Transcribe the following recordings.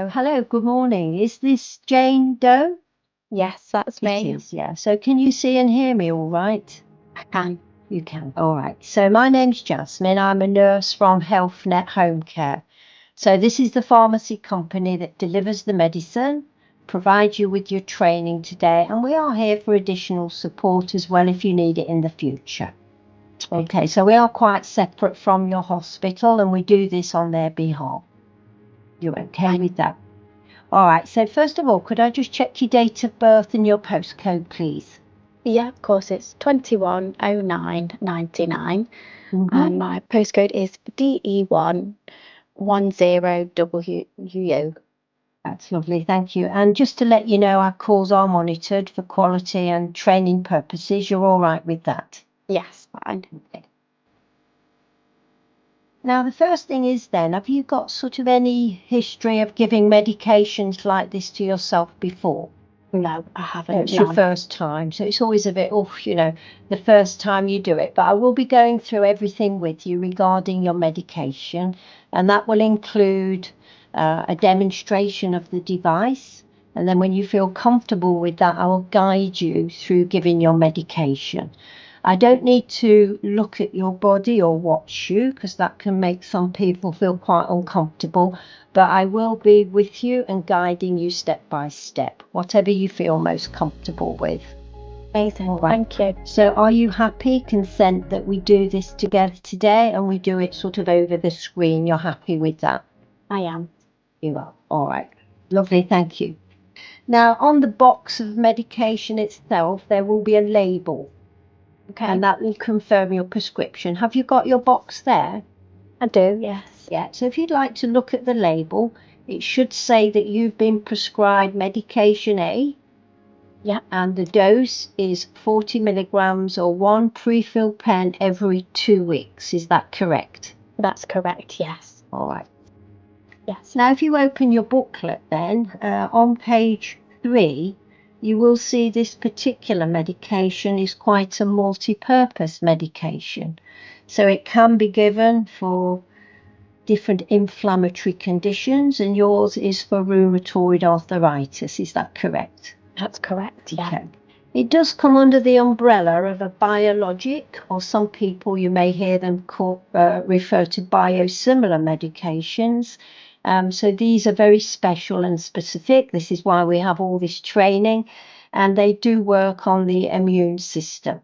Hello, good morning. Is this Jane Doe? Yes, that's It me. is, yeah. So can you see and hear me all right? I can. You can. All right. So my name's Jasmine. I'm a nurse from HealthNet Homecare. So this is the pharmacy company that delivers the medicine, provides you with your training today, and we are here for additional support as well if you need it in the future. Okay, so we are quite separate from your hospital and we do this on their behalf. You're okay with that? All right, so first of all, could I just check your date of birth and your postcode, please? Yeah, of course, it's 210999, and Mm-hmm. my postcode is DE1 10WU. That's lovely, thank you. And just to let you know, our calls are monitored for quality and training purposes. You're all right with that? Yes, fine. Okay. Now, the first thing is then, have you got sort of any history of giving medications like this to yourself before? No, I haven't. It's your None. first time, so it's always a bit, the first time you do it. But I will be going through everything with you regarding your medication, and that will include a demonstration of the device. And then when you feel comfortable with that, I will guide you through giving your medication. I don't need to look at your body or watch you because that can make some people feel quite uncomfortable. But I will be with you and guiding you step by step, whatever you feel most comfortable with. Amazing. All right. Thank you. So are you happy, consent that we do this together today and we do it sort of over the screen? You're happy with that? I am. You are. All right. Lovely. Thank you. Now, on the box of medication itself, there will be a label. Okay. And that will confirm your prescription. Have you got your box there? I do, yes. Yeah. So if you'd like to look at the label, it should say that you've been prescribed medication A. Yeah. And the dose is 40 milligrams or one pre-filled pen every 2 weeks. Is that correct? That's correct, yes. All right. Yes. Now, if you open your booklet then, on page 3, you will see this particular medication is quite a multi-purpose medication. So it can be given for different inflammatory conditions, and yours is for rheumatoid arthritis. Is that correct? That's correct, yeah. Okay. It does come under the umbrella of a biologic, or some people you may hear them refer to biosimilar medications. So these are very special and specific. This is why we have all this training, and they do work on the immune system.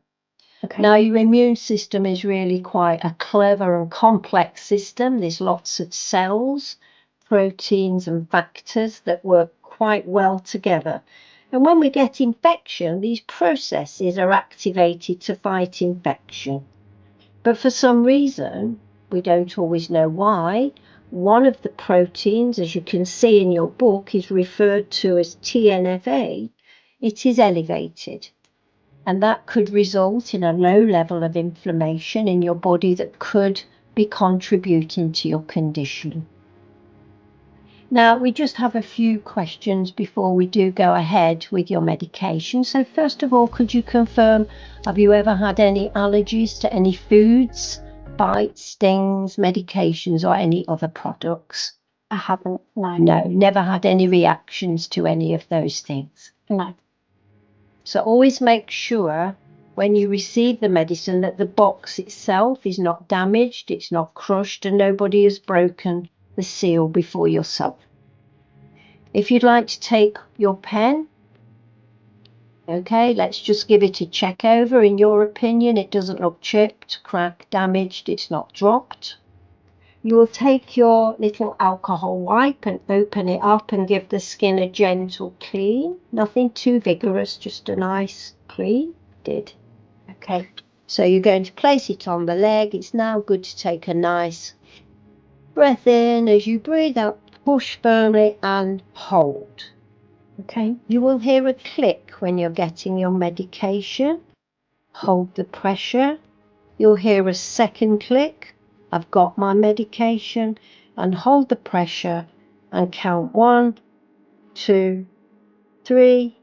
Okay. Now, your immune system is really quite a clever and complex system. There's lots of cells, proteins, and factors that work quite well together. And when we get infection, these processes are activated to fight infection. But for some reason, we don't always know why, one of the proteins, as you can see in your book, is referred to as TNFA. It is elevated. And that could result in a low level of inflammation in your body that could be contributing to your condition. Now, we just have a few questions before we do go ahead with your medication. So first of all, could you confirm, have you ever had any allergies to any foods, bites, stings, medications, or any other products? I haven't, no. No, never had any reactions to any of those things. No. So always make sure when you receive the medicine that the box itself is not damaged, it's not crushed, and nobody has broken the seal before yourself. If you'd like to take your pen, okay, let's just give it a check over. In your opinion, it doesn't look chipped, cracked, damaged, it's not dropped. You will take your little alcohol wipe and open it up and give the skin a gentle clean. Nothing too vigorous, just a nice clean. Did. Okay. So you're going to place it on the leg. It's now good to take a nice breath in. As you breathe out, push firmly and hold. Okay. You will hear a click when you're getting your medication. Hold the pressure. You'll hear a second click. I've got my medication. And hold the pressure and count 1, 2, 3,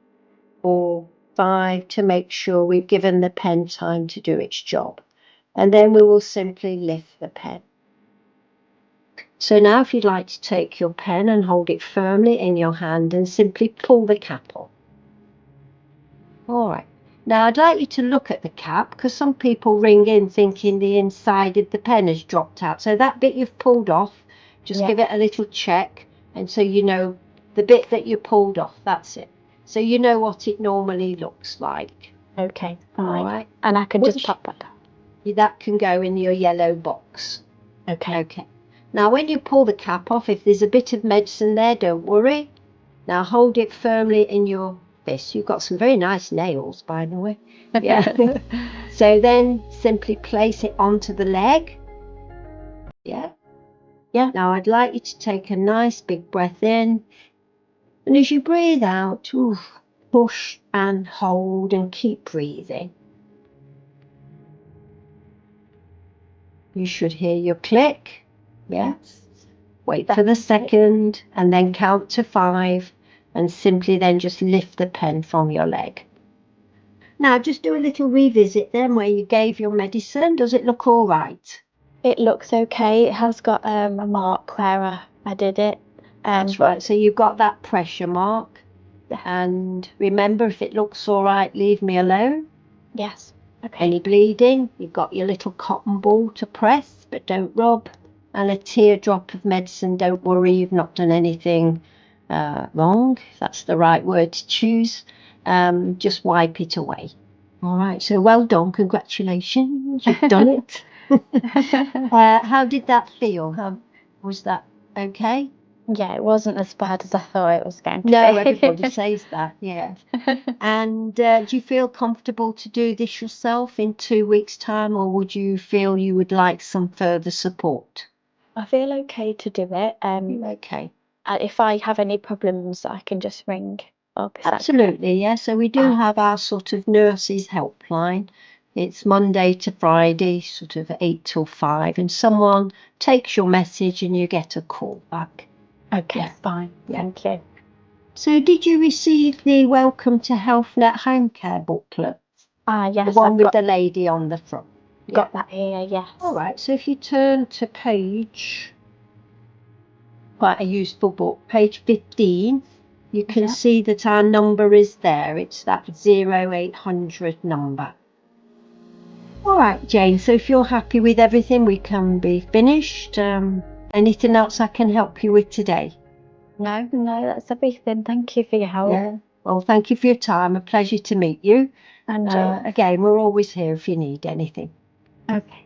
4, 5 to make sure we've given the pen time to do its job. And then we will simply lift the pen. So now if you'd like to take your pen and hold it firmly in your hand and simply pull the cap off. All right. Now I'd like you to look at the cap, because some people ring in thinking the inside of the pen has dropped out. So that bit you've pulled off, just give it a little check, and so you know the bit that you pulled off, that's it. So you know what it normally looks like. Okay, fine. All right. And I can just pop that down. That can go in your yellow box. Okay. Okay. Now when you pull the cap off, if there's a bit of medicine there, don't worry. Now hold it firmly in your fist. You've got some very nice nails, by the way. Yeah. So then simply place it onto the leg. Yeah. Yeah. Now I'd like you to take a nice big breath in. And as you breathe out, push and hold and keep breathing. You should hear your click. Yes. Wait for the second and then count to 5 and simply then just lift the pen from your leg. Now just do a little revisit then where you gave your medicine. Does it look all right? It looks okay. It has got a mark where I did it. That's right. So you've got that pressure mark. Yeah. And remember, if it looks all right, leave me alone. Yes. Okay. Any bleeding, you've got your little cotton ball to press, but don't rub. And a teardrop of medicine, don't worry, you've not done anything wrong, if that's the right word to choose. Just wipe it away. All right, so well done, congratulations, you've done it. How did that feel? Was that okay? Yeah, it wasn't as bad as I thought it was going to be. No, everybody says that, yeah. And do you feel comfortable to do this yourself in 2 weeks' time, or would you feel you would like some further support? I feel okay to do it. Okay. If I have any problems, I can just ring up. Absolutely, yeah. So we do have our sort of nurses helpline. It's Monday to Friday, sort of 8 till 5, and someone takes your message and you get a call back. Okay, Yeah. fine. Yeah. Thank you. So did you receive the Welcome to HealthNet Homecare booklet? Yes. The one with the lady on the front. Got that here, yes. All right, so if you turn to page, quite a useful book, page 15, you can see that our number is there. It's that 0800 number. All right, Jane, so if you're happy with everything, we can be finished. Anything else I can help you with today? No, that's everything. Thank you for your help. Yeah. Well, thank you for your time. A pleasure to meet you. And again, we're always here if you need anything. okay.